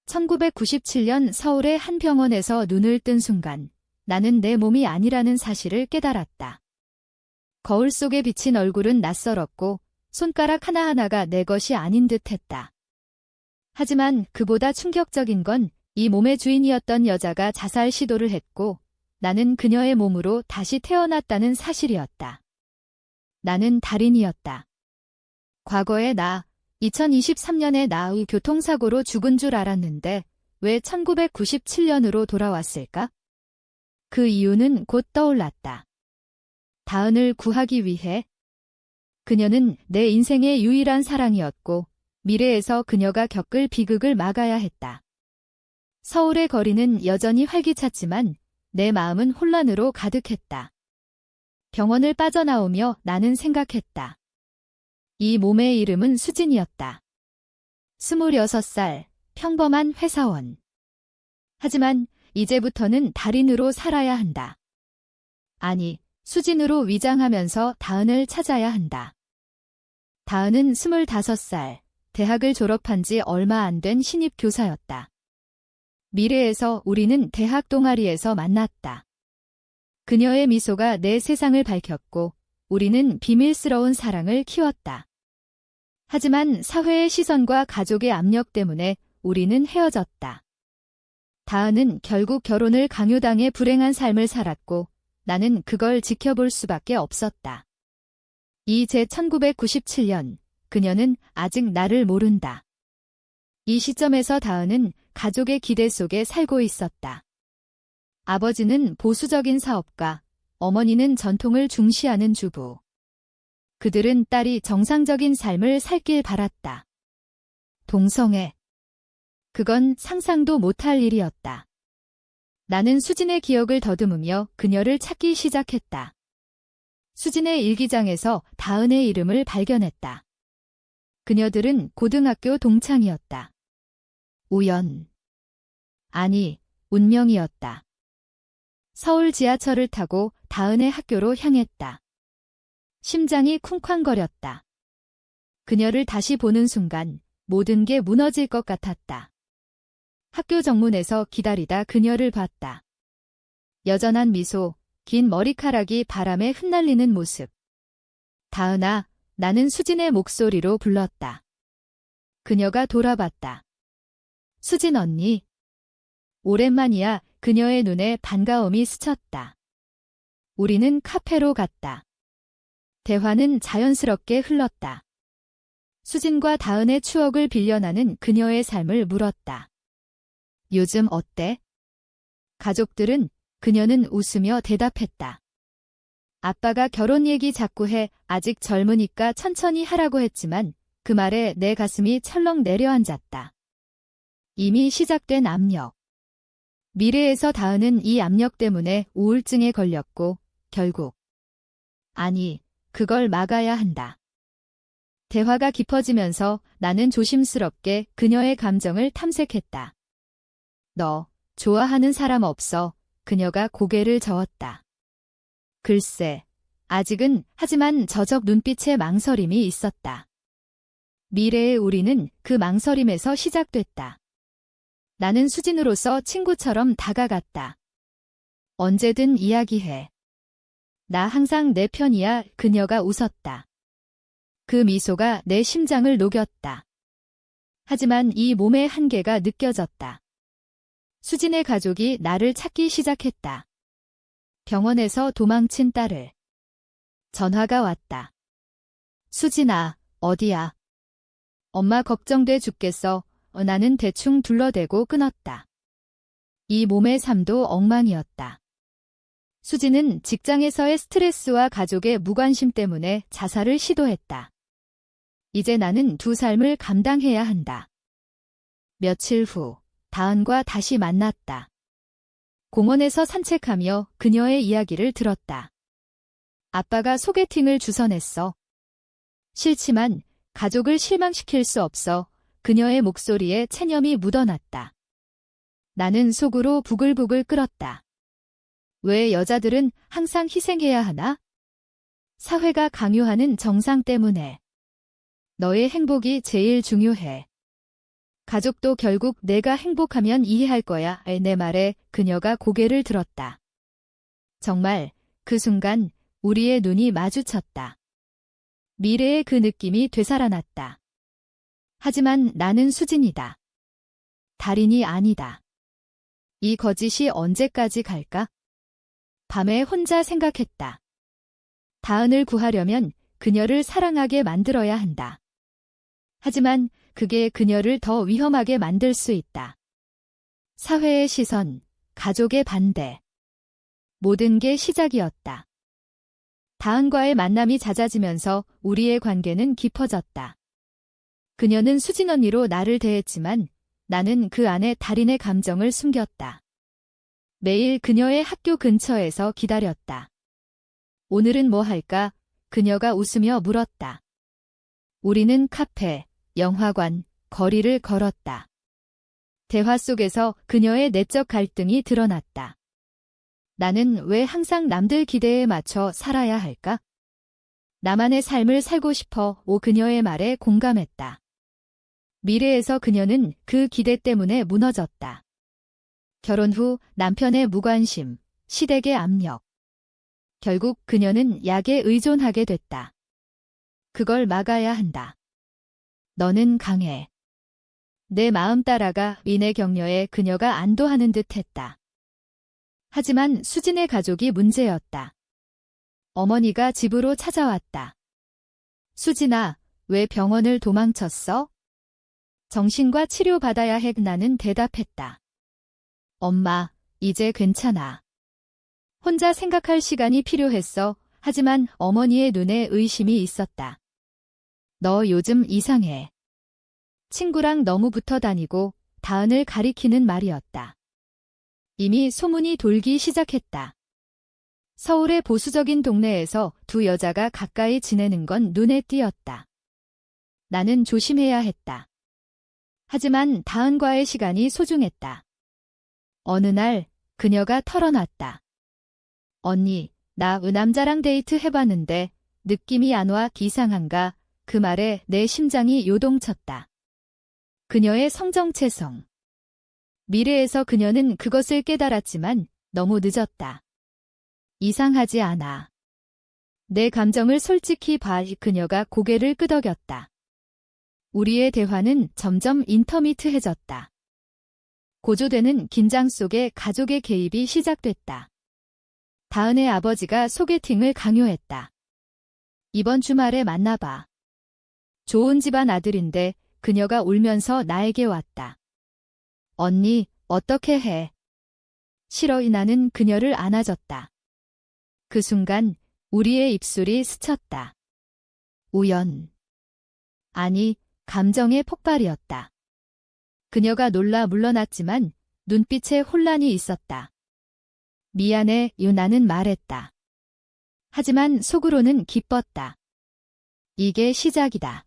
1997년 서울의 한 병원에서 눈을 뜬 순간 나는 내 몸이 아니라는 사실을 깨달았다. 거울 속에 비친 얼굴은 낯설었고 손가락 하나하나가 내 것이 아닌 듯 했다. 하지만 그보다 충격적인 건 이 몸의 주인이었던 여자가 자살 시도를 했고 나는 그녀의 몸으로 다시 태어났다는 사실이었다. 나는 달인이었다. 과거의 나, 2023년의 나의 교통사고로 죽은 줄 알았는데 왜 1997년으로 돌아왔을까? 그 이유는 곧 떠올랐다. 다은을 구하기 위해. 그녀는 내 인생의 유일한 사랑이었고 미래에서 그녀가 겪을 비극을 막아야 했다. 서울의 거리는 여전히 활기찼지만 내 마음은 혼란으로 가득했다. 병원을 빠져나오며 나는 생각했다. 이 몸의 이름은 수진이었다. 26살, 평범한 회사원. 하지만 이제부터는 달인으로 살아야 한다. 아니, 수진으로 위장하면서 다은을 찾아야 한다. 다은은 25살, 대학을 졸업한 지 얼마 안 된 신입 교사였다. 미래에서 우리는 대학 동아리에서 만났다. 그녀의 미소가 내 세상을 밝혔고 우리는 비밀스러운 사랑을 키웠다. 하지만 사회의 시선과 가족의 압력 때문에 우리는 헤어졌다. 다은은 결국 결혼을 강요당해 불행한 삶을 살았고 나는 그걸 지켜볼 수밖에 없었다. 이제 1997년, 그녀는 아직 나를 모른다. 이 시점에서 다은은 가족의 기대 속에 살고 있었다. 아버지는 보수적인 사업가, 어머니는 전통을 중시하는 주부. 그들은 딸이 정상적인 삶을 살길 바랐다. 동성애. 그건 상상도 못할 일이었다. 나는 수진의 기억을 더듬으며 그녀를 찾기 시작했다. 수진의 일기장에서 다은의 이름을 발견했다. 그녀들은 고등학교 동창이었다. 우연. 아니, 운명이었다. 서울 지하철을 타고 다은의 학교로 향했다. 심장이 쿵쾅거렸다. 그녀를 다시 보는 순간 모든 게 무너질 것 같았다. 학교 정문에서 기다리다 그녀를 봤다. 여전한 미소, 긴 머리카락이 바람에 흩날리는 모습. 다은아, 나는 수진의 목소리로 불렀다. 그녀가 돌아봤다. 수진 언니. 오랜만이야. 그녀의 눈에 반가움이 스쳤다. 우리는 카페로 갔다. 대화는 자연스럽게 흘렀다. 수진과 다은의 추억을 빌려나는 그녀의 삶을 물었다. 요즘 어때? 가족들은 그녀는 웃으며 대답했다. 아빠가 결혼 얘기 자꾸 해. 아직 젊으니까 천천히 하라고 했지만 그 말에 내 가슴이 철렁 내려앉았다. 이미 시작된 압력. 미래에서 다은은 이 압력 때문에 우울증에 걸렸고 결국 아니, 그걸 막아야 한다. 대화가 깊어지면서 나는 조심스럽게 그녀의 감정을 탐색했다. 너 좋아하는 사람 없어? 그녀가 고개를 저었다. 글쎄, 아직은. 하지만 저적 눈빛에 망설임이 있었다. 미래의 우리는 그 망설임에서 시작됐다. 나는 수진으로서 친구처럼 다가갔다. 언제든 이야기해. 나 항상 내 편이야. 그녀가 웃었다. 그 미소가 내 심장을 녹였다. 하지만 이 몸의 한계가 느껴졌다. 수진의 가족이 나를 찾기 시작했다. 병원에서 도망친 딸을. 전화가 왔다. 수진아, 어디야? 엄마 걱정돼 죽겠어. 나는 대충 둘러대고 끊었다. 이 몸의 삶도 엉망이었다. 수진은 직장에서의 스트레스와 가족의 무관심 때문에 자살을 시도했다. 이제 나는 두 삶을 감당해야 한다. 며칠 후, 다은과 다시 만났다. 공원에서 산책하며 그녀의 이야기를 들었다. 아빠가 소개팅을 주선했어. 싫지만 가족을 실망시킬 수 없어. 그녀의 목소리에 체념이 묻어났다. 나는 속으로 부글부글 끓었다. 왜 여자들은 항상 희생해야 하나? 사회가 강요하는 정상 때문에. 너의 행복이 제일 중요해. 가족도 결국 내가 행복하면 이해할 거야. 내 말에 그녀가 고개를 들었다. 정말 그 순간 우리의 눈이 마주쳤다. 미래의 그 느낌이 되살아났다. 하지만 나는 수진이다. 달인이 아니다. 이 거짓이 언제까지 갈까? 밤에 혼자 생각했다. 다은을 구하려면 그녀를 사랑하게 만들어야 한다. 하지만 그게 그녀를 더 위험하게 만들 수 있다. 사회의 시선, 가족의 반대. 모든 게 시작이었다. 다은과의 만남이 잦아지면서 우리의 관계는 깊어졌다. 그녀는 수진 언니로 나를 대했지만 나는 그 안에 달인의 감정을 숨겼다. 매일 그녀의 학교 근처에서 기다렸다. 오늘은 뭐 할까? 그녀가 웃으며 물었다. 우리는 카페, 영화관, 거리를 걸었다. 대화 속에서 그녀의 내적 갈등이 드러났다. 나는 왜 항상 남들 기대에 맞춰 살아야 할까? 나만의 삶을 살고 싶어. 그녀의 말에 공감했다. 미래에서 그녀는 그 기대 때문에 무너졌다. 결혼 후 남편의 무관심, 시댁의 압력. 결국 그녀는 약에 의존하게 됐다. 그걸 막아야 한다. 너는 강해. 내 마음 따라가. 인의 격려에 그녀가 안도하는 듯 했다. 하지만 수진의 가족이 문제였다. 어머니가 집으로 찾아왔다. 수진아, 왜 병원을 도망쳤어? 정신과 치료받아야 해. 나는 대답했다. 엄마, 이제 괜찮아. 혼자 생각할 시간이 필요했어. 하지만 어머니의 눈에 의심이 있었다. 너 요즘 이상해. 친구랑 너무 붙어 다니고 다은을 가리키는 말이었다. 이미 소문이 돌기 시작했다. 서울의 보수적인 동네에서 두 여자가 가까이 지내는 건 눈에 띄었다. 나는 조심해야 했다. 하지만 다은과의 시간이 소중했다. 어느 날 그녀가 털어놨다. 언니, 나 남자랑 데이트 해봤는데 느낌이 안 와. 이상한가? 그 말에 내 심장이 요동쳤다. 그녀의 성정체성. 미래에서 그녀는 그것을 깨달았지만 너무 늦었다. 이상하지 않아. 내 감정을 솔직히 봐. 그녀가 고개를 끄덕였다. 우리의 대화는 점점 인터미트해졌다. 고조되는 긴장 속에 가족의 개입이 시작됐다. 다은의 아버지가 소개팅을 강요했다. 이번 주말에 만나봐. 좋은 집안 아들인데 그녀가 울면서 나에게 왔다. 언니, 어떻게 해? 싫어. 나는 그녀를 안아줬다. 그 순간 우리의 입술이 스쳤다. 우연. 아니, 감정의 폭발이었다. 그녀가 놀라 물러났지만 눈빛에 혼란이 있었다. 미안해. 나는 말했다. 하지만 속으로는 기뻤다. 이게 시작이다.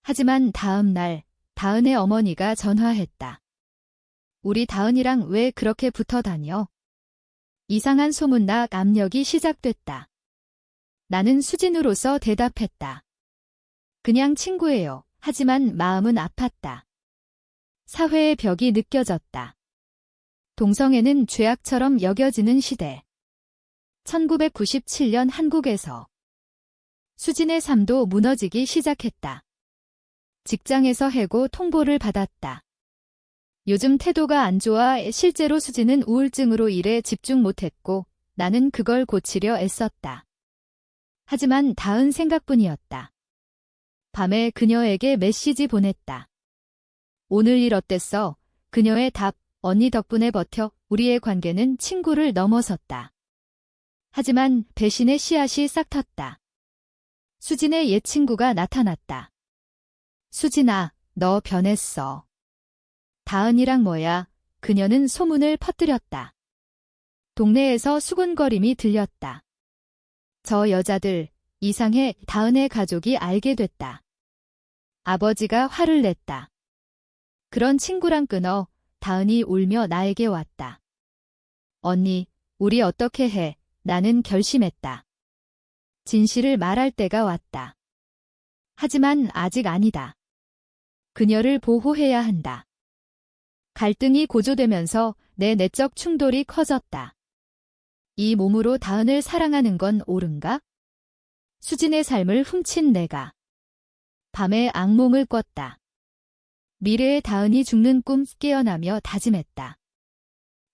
하지만 다음 날 다은의 어머니가 전화했다. 우리 다은이랑 왜 그렇게 붙어 다녀? 이상한 소문나. 압력이 시작됐다. 나는 수진으로서 대답했다. 그냥 친구예요. 하지만 마음은 아팠다. 사회의 벽이 느껴졌다. 동성애는 죄악처럼 여겨지는 시대. 1997년 한국에서 수진의 삶도 무너지기 시작했다. 직장에서 해고 통보를 받았다. 요즘 태도가 안 좋아. 실제로 수진은 우울증으로 일에 집중 못했고 나는 그걸 고치려 애썼다. 하지만 다은 생각뿐이었다. 밤에 그녀에게 메시지 보냈다. 오늘 일 어땠어? 그녀의 답, 언니 덕분에 버텨. 우리의 관계는 친구를 넘어섰다. 하지만 배신의 씨앗이 싹 텄다. 수진의 옛 친구가 나타났다. 수진아, 너 변했어. 다은이랑 뭐야? 그녀는 소문을 퍼뜨렸다. 동네에서 수군거림이 들렸다. 저 여자들, 이상해. 다은의 가족이 알게 됐다. 아버지가 화를 냈다. 그런 친구랑 끊어. 다은이 울며 나에게 왔다. 언니, 우리 어떻게 해? 나는 결심했다. 진실을 말할 때가 왔다. 하지만 아직 아니다. 그녀를 보호해야 한다. 갈등이 고조되면서 내 내적 충돌이 커졌다. 이 몸으로 다은을 사랑하는 건 옳은가? 수진의 삶을 훔친 내가 밤에 악몽을 꿨다. 미래의 다은이 죽는 꿈 깨어나며 다짐했다.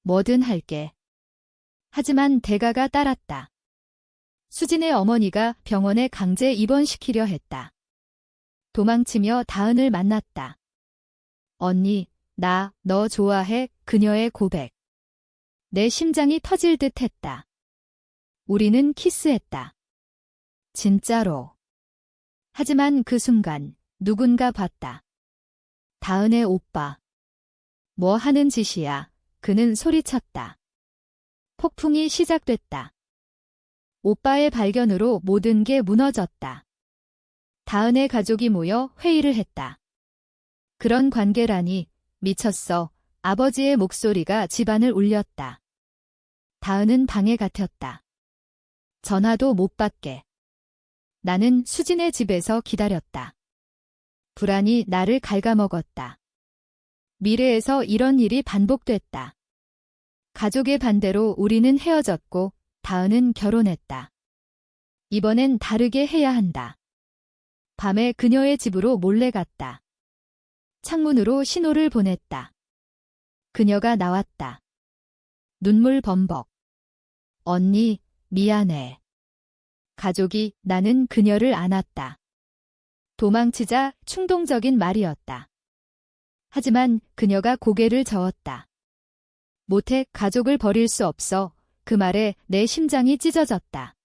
뭐든 할게. 하지만 대가가 따랐다. 수진의 어머니가 병원에 강제 입원시키려 했다. 도망치며 다은을 만났다. 언니, 너 좋아해. 그녀의 고백. 내 심장이 터질 듯 했다. 우리는 키스했다. 진짜로. 하지만 그 순간 누군가 봤다. 다은의 오빠. 뭐 하는 짓이야. 그는 소리쳤다. 폭풍이 시작됐다. 오빠의 발견으로 모든 게 무너졌다. 다은의 가족이 모여 회의를 했다. 그런 관계라니. 미쳤어. 아버지의 목소리가 집안을 울렸다. 다은은 방에 갇혔다. 전화도 못 받게. 나는 수진의 집에서 기다렸다. 불안이 나를 갉아먹었다. 미래에서 이런 일이 반복됐다. 가족의 반대로 우리는 헤어졌고 다은은 결혼했다. 이번엔 다르게 해야 한다. 밤에 그녀의 집으로 몰래 갔다. 창문으로 신호를 보냈다. 그녀가 나왔다. 눈물 범벅. 언니, 미안해. 가족이 나는 그녀를 안았다. 도망치자 충동적인 말이었다. 하지만 그녀가 고개를 저었다. 못해 가족을 버릴 수 없어. 그 말에 내 심장이 찢어졌다.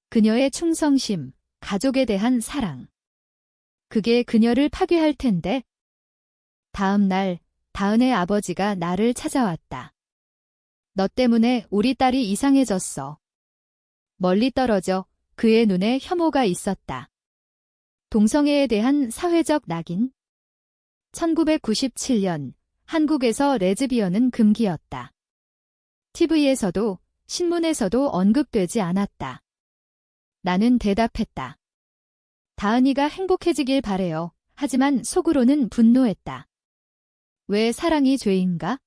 그녀의 충성심, 가족에 대한 사랑. 그게 그녀를 파괴할 텐데. 다음 날 다은의 아버지가 나를 찾아왔다. 너 때문에 우리 딸이 이상해졌어. 멀리 떨어져. 그의 눈에 혐오가 있었다. 동성애에 대한 사회적 낙인? 1997년 한국에서 레즈비언은 금기였다. TV에서도 신문에서도 언급되지 않았다. 나는 대답했다. 다은이가 행복해지길 바래요. 하지만 속으로는 분노했다. 왜 사랑이 죄인가?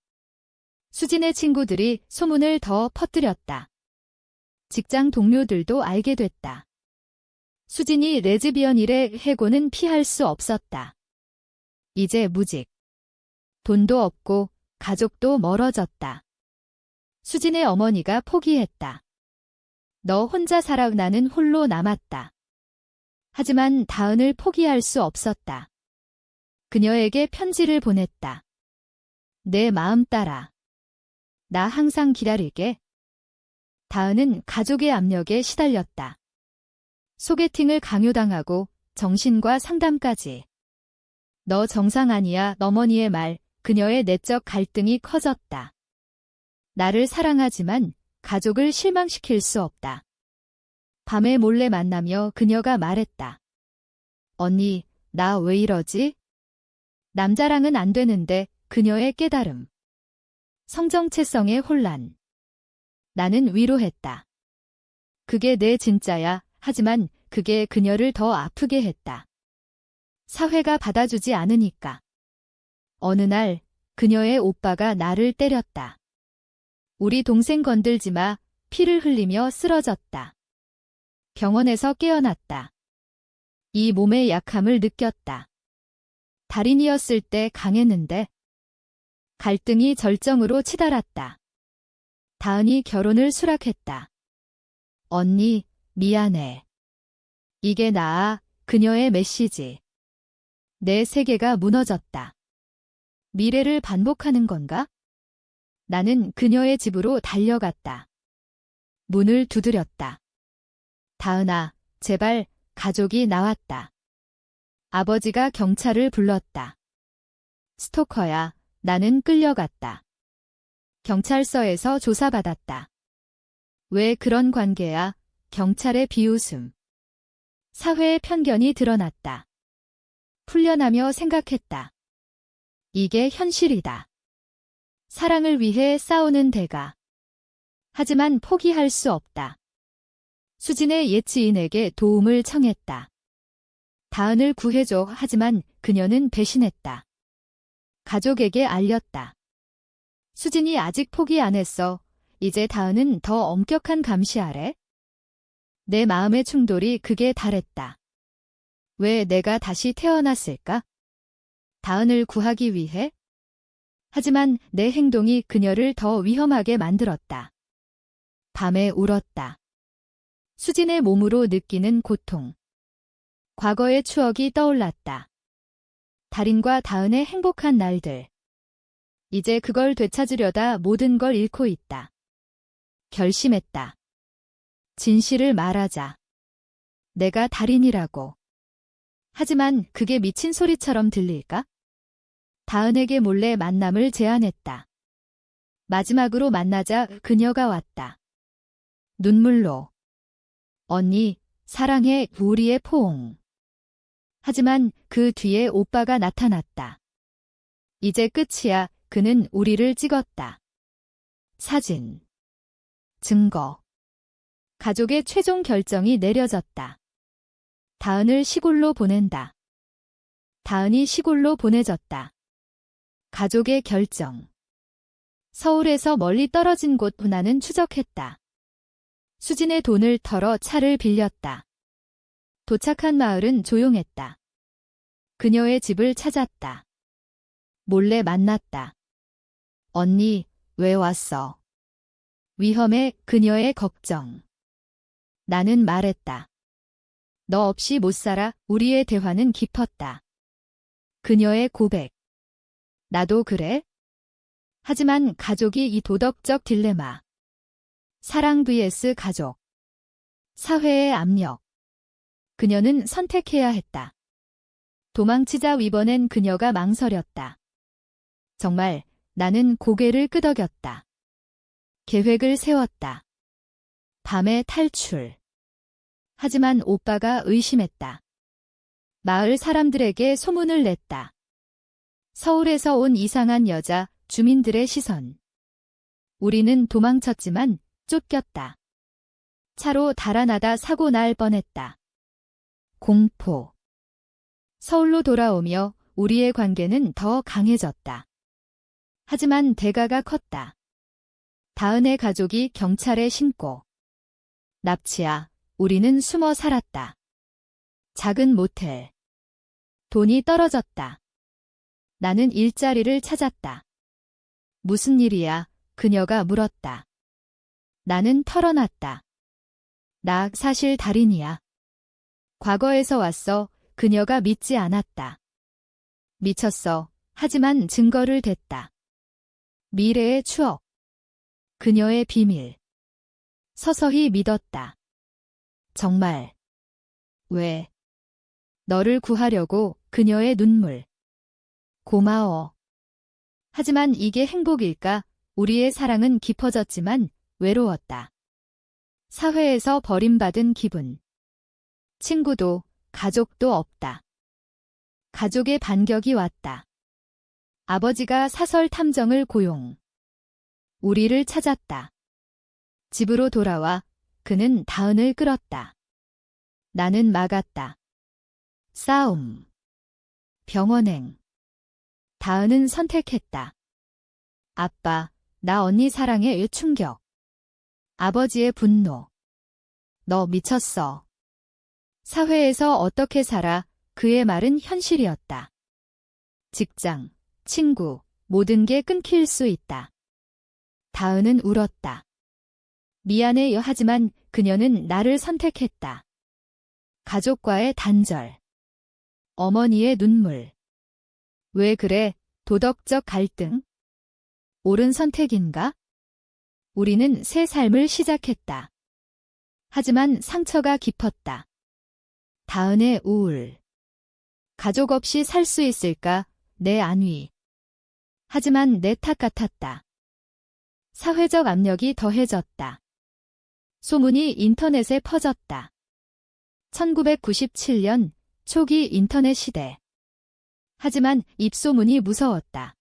수진의 친구들이 소문을 더 퍼뜨렸다. 직장 동료들도 알게 됐다. 수진이 레즈비언이래. 해고는 피할 수 없었다. 이제 무직. 돈도 없고 가족도 멀어졌다. 수진의 어머니가 포기했다. 너 혼자 살아. 나는 홀로 남았다. 하지만 다은을 포기할 수 없었다. 그녀에게 편지를 보냈다. 내 마음 따라. 나 항상 기다릴게. 다은은 가족의 압력에 시달렸다. 소개팅을 강요당하고 정신과 상담까지. 너 정상 아니야. 어머니의 말, 그녀의 내적 갈등이 커졌다. 나를 사랑하지만 가족을 실망시킬 수 없다. 밤에 몰래 만나며 그녀가 말했다. 언니, 나 왜 이러지? 남자랑은 안 되는데. 그녀의 깨달음. 성정체성의 혼란. 나는 위로했다. 그게 내 진짜야. 하지만 그게 그녀를 더 아프게 했다. 사회가 받아주지 않으니까. 어느 날 그녀의 오빠가 나를 때렸다. 우리 동생 건들지 마. 피를 흘리며 쓰러졌다. 병원에서 깨어났다. 이 몸의 약함을 느꼈다. 달인이었을 때 강했는데. 갈등이 절정으로 치달았다. 다은이 결혼을 수락했다. 언니, 미안해. 이게 나아. 그녀의 메시지. 내 세계가 무너졌다. 미래를 반복하는 건가? 나는 그녀의 집으로 달려갔다. 문을 두드렸다. 다은아, 제발. 가족이 나왔다. 아버지가 경찰을 불렀다. 스토커야. 나는 끌려갔다. 경찰서에서 조사받았다. 왜 그런 관계야? 경찰의 비웃음. 사회의 편견이 드러났다. 풀려나며 생각했다. 이게 현실이다. 사랑을 위해 싸우는 대가. 하지만 포기할 수 없다. 수진의 옛 지인에게 도움을 청했다. 다은을 구해줘. 하지만 그녀는 배신했다. 가족에게 알렸다. 수진이 아직 포기 안 했어. 이제 다은은 더 엄격한 감시 아래? 내 마음의 충돌이 극에 달했다. 왜 내가 다시 태어났을까? 다은을 구하기 위해? 하지만 내 행동이 그녀를 더 위험하게 만들었다. 밤에 울었다. 수진의 몸으로 느끼는 고통. 과거의 추억이 떠올랐다. 달인과 다은의 행복한 날들. 이제 그걸 되찾으려다 모든 걸 잃고 있다. 결심했다. 진실을 말하자. 내가 달인이라고. 하지만 그게 미친 소리처럼 들릴까? 다은에게 몰래 만남을 제안했다. 마지막으로 만나자 그녀가 왔다. 눈물로. 언니, 사랑해, 우리의 포옹. 하지만 그 뒤에 오빠가 나타났다. 이제 끝이야. 그는 우리를 찍었다. 사진. 증거. 가족의 최종 결정이 내려졌다. 다은을 시골로 보낸다. 다은이 시골로 보내졌다. 가족의 결정. 서울에서 멀리 떨어진 곳 나는 추적했다. 수진의 돈을 털어 차를 빌렸다. 도착한 마을은 조용했다. 그녀의 집을 찾았다. 몰래 만났다. 언니, 왜 왔어? 위험해. 그녀의 걱정. 나는 말했다. 너 없이 못 살아. 우리의 대화는 깊었다. 그녀의 고백. 나도 그래? 하지만 가족이 이 도덕적 딜레마. 사랑 vs 가족. 사회의 압력. 그녀는 선택해야 했다. 도망치자. 이번엔 그녀가 망설였다. 정말 나는 고개를 끄덕였다. 계획을 세웠다. 밤에 탈출. 하지만 오빠가 의심했다. 마을 사람들에게 소문을 냈다. 서울에서 온 이상한 여자, 주민들의 시선. 우리는 도망쳤지만 쫓겼다. 차로 달아나다 사고 날 뻔했다. 공포. 서울로 돌아오며 우리의 관계는 더 강해졌다. 하지만 대가가 컸다. 다은의 가족이 경찰에 신고. 납치야. 우리는 숨어 살았다. 작은 모텔. 돈이 떨어졌다. 나는 일자리를 찾았다. 무슨 일이야? 그녀가 물었다. 나는 털어놨다. 나 사실 달인이야. 과거에서 왔어. 그녀가 믿지 않았다. 미쳤어. 하지만 증거를 댔다. 미래의 추억. 그녀의 비밀. 서서히 믿었다. 정말. 왜? 너를 구하려고. 그녀의 눈물. 고마워. 하지만 이게 행복일까? 우리의 사랑은 깊어졌지만 외로웠다. 사회에서 버림받은 기분. 친구도, 가족도 없다. 가족의 반격이 왔다. 아버지가 사설 탐정을 고용. 우리를 찾았다. 집으로 돌아와 그는 다은을 끌었다. 나는 막았다. 싸움. 병원행. 다은은 선택했다. 아빠, 나 언니 사랑에 충격. 아버지의 분노. 너 미쳤어. 사회에서 어떻게 살아? 그의 말은 현실이었다. 직장, 친구, 모든 게 끊길 수 있다. 다은은 울었다. 미안해. 하지만 그녀는 나를 선택했다. 가족과의 단절. 어머니의 눈물. 왜 그래? 도덕적 갈등? 옳은 선택인가? 우리는 새 삶을 시작했다. 하지만 상처가 깊었다. 다은의 우울. 가족 없이 살 수 있을까? 내 안위. 하지만 내 탓 같았다. 사회적 압력이 더해졌다. 소문이 인터넷에 퍼졌다. 1997년 초기 인터넷 시대. 하지만 입소문이 무서웠다.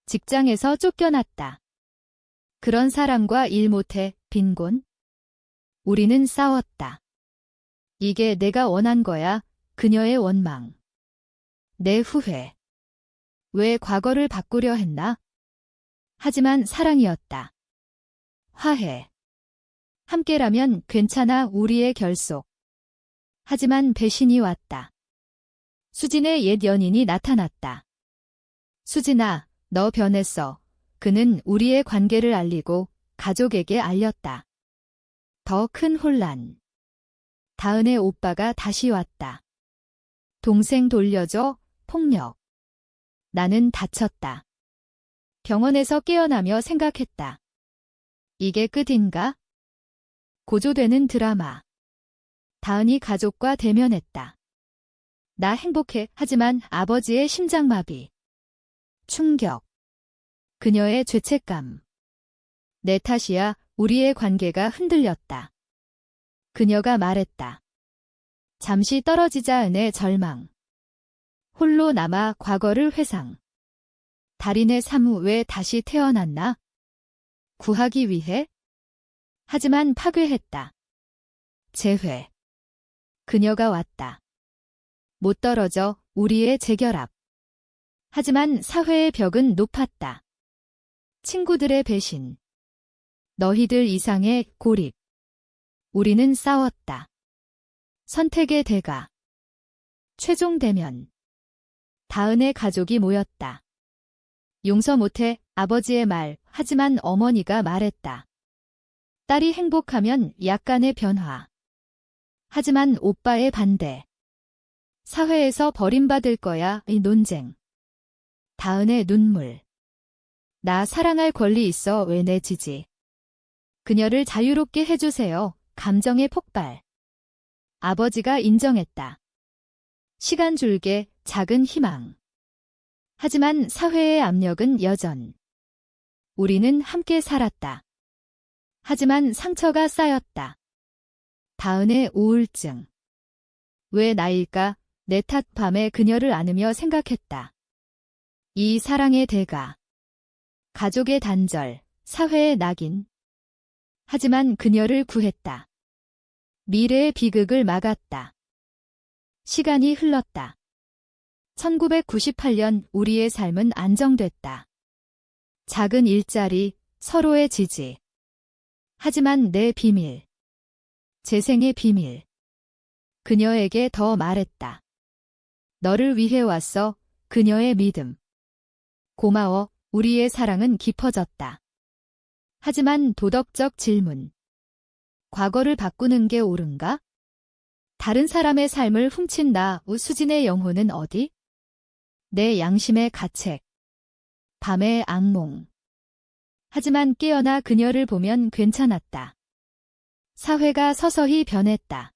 직장에서 쫓겨났다. 그런 사람과 일 못해. 빈곤. 우리는 싸웠다. 이게 내가 원한 거야. 그녀의 원망. 내 후회. 왜 과거를 바꾸려 했나? 하지만 사랑이었다. 화해. 함께라면 괜찮아 우리의 결속. 하지만 배신이 왔다. 수진의 옛 연인이 나타났다. 수진아, 너 변했어. 그는 우리의 관계를 알리고 가족에게 알렸다. 더 큰 혼란. 다은의 오빠가 다시 왔다. 동생 돌려줘, 폭력. 나는 다쳤다. 병원에서 깨어나며 생각했다. 이게 끝인가? 고조되는 드라마. 다은이 가족과 대면했다. 나 행복해. 하지만 아버지의 심장마비. 충격. 그녀의 죄책감. 내 탓이야. 우리의 관계가 흔들렸다. 그녀가 말했다. 잠시 떨어지자 은의 절망. 홀로 남아 과거를 회상. 달인의 삶 왜 다시 태어났나? 구하기 위해? 하지만 파괴했다. 재회. 그녀가 왔다. 못 떨어져 우리의 재결합. 하지만 사회의 벽은 높았다. 친구들의 배신. 너희들 이상의 고립. 우리는 싸웠다. 선택의 대가. 최종 대면. 다은의 가족이 모였다. 용서 못해 아버지의 말. 하지만 어머니가 말했다. 딸이 행복하면 약간의 변화. 하지만 오빠의 반대. 사회에서 버림받을 거야. 이 논쟁. 다은의 눈물. 나 사랑할 권리 있어. 왜 내지지. 그녀를 자유롭게 해주세요. 감정의 폭발. 아버지가 인정했다. 시간 줄게 작은 희망. 하지만 사회의 압력은 여전. 우리는 함께 살았다. 하지만 상처가 쌓였다. 다은의 우울증. 왜 나일까? 내 탓. 밤에 그녀를 안으며 생각했다. 이 사랑의 대가. 가족의 단절, 사회의 낙인. 하지만 그녀를 구했다. 미래의 비극을 막았다. 시간이 흘렀다. 1998년 우리의 삶은 안정됐다. 작은 일자리, 서로의 지지. 하지만 내 비밀. 재생의 비밀. 그녀에게 더 말했다. 너를 위해 왔어. 그녀의 믿음. 고마워. 우리의 사랑은 깊어졌다. 하지만 도덕적 질문. 과거를 바꾸는 게 옳은가? 다른 사람의 삶을 훔친 나, 수진의 영혼은 어디? 내 양심의 가책. 밤의 악몽. 하지만 깨어나 그녀를 보면 괜찮았다. 사회가 서서히 변했다.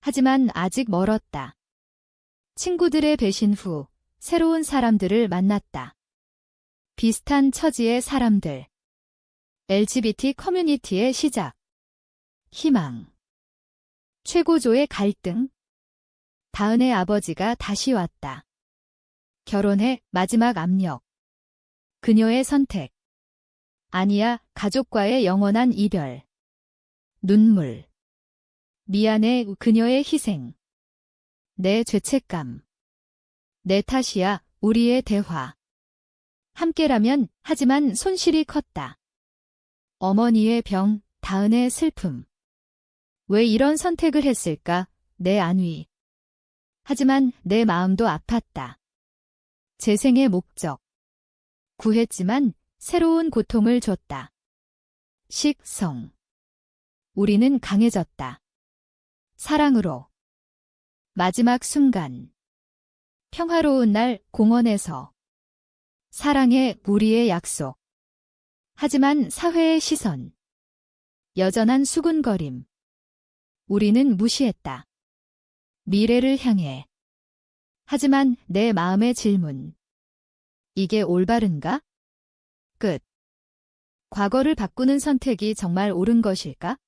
하지만 아직 멀었다. 친구들의 배신 후 새로운 사람들을 만났다. 비슷한 처지의 사람들. LGBT 커뮤니티의 시작. 희망. 최고조의 갈등. 다은의 아버지가 다시 왔다. 결혼해. 마지막 압력. 그녀의 선택. 아니야. 가족과의 영원한 이별. 눈물. 미안해. 그녀의 희생. 내 죄책감. 내 탓이야. 우리의 대화. 함께라면. 하지만 손실이 컸다. 어머니의 병, 다은의 슬픔. 왜 이런 선택을 했을까? 내 안위. 하지만 내 마음도 아팠다. 재생의 목적. 구했지만 새로운 고통을 줬다. 식성. 우리는 강해졌다. 사랑으로. 마지막 순간. 평화로운 날 공원에서. 사랑의 우리의 약속. 하지만 사회의 시선. 여전한 수군거림. 우리는 무시했다. 미래를 향해. 하지만 내 마음의 질문. 이게 올바른가? 끝. 과거를 바꾸는 선택이 정말 옳은 것일까?